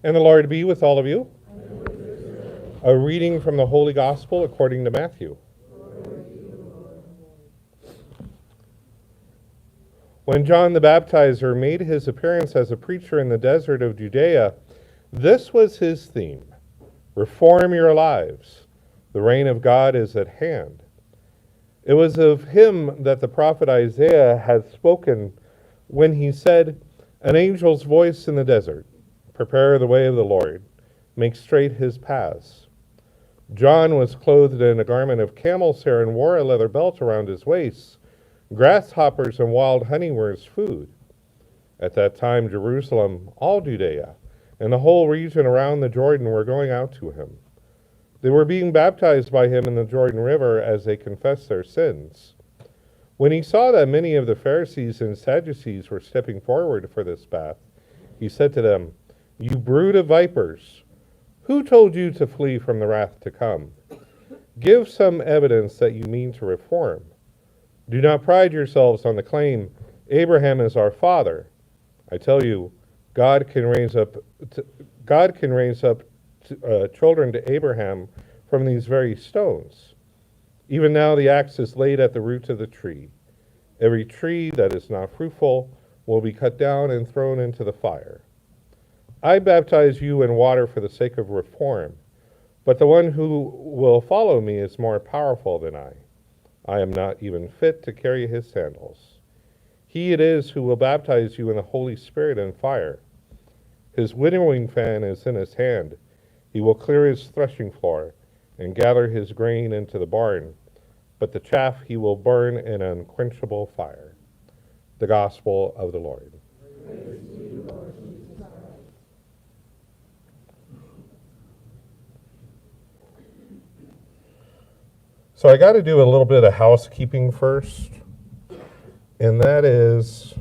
And the Lord be with all of you. A reading from the Holy Gospel according to Matthew. When John the Baptizer made his appearance as a preacher in the desert of Judea, this was his theme: reform your lives. The reign of God is at hand. It was of him that the prophet Isaiah had spoken when he said, "An angel's voice in the desert, prepare the way of the Lord, make straight his paths." John was clothed in a garment of camel's hair and wore a leather belt around his waist. Grasshoppers and wild honey were his food. At that time, Jerusalem, all Judea, and the whole region around the Jordan were going out to him. They were being baptized by him in the Jordan River as they confessed their sins. When he saw that many of the Pharisees and Sadducees were stepping forward for this bath, he said to them, "You brood of vipers, who told you to flee from the wrath to come? Give some evidence that you mean to reform. Do not pride yourselves on the claim, 'Abraham is our father.' I tell you, God can raise up children to Abraham from these very stones. Even now the axe is laid at the root of the tree. Every tree that is not fruitful will be cut down and thrown into the fire. I baptize you in water for the sake of reform, but the one who will follow me is more powerful than I. I am not even fit to carry his sandals. He it is who will baptize you in the Holy Spirit and fire. His winnowing fan is in his hand. He will clear his threshing floor and gather his grain into the barn, but the chaff he will burn in unquenchable fire." The Gospel of the Lord. So I got to do a little bit of housekeeping first, and that is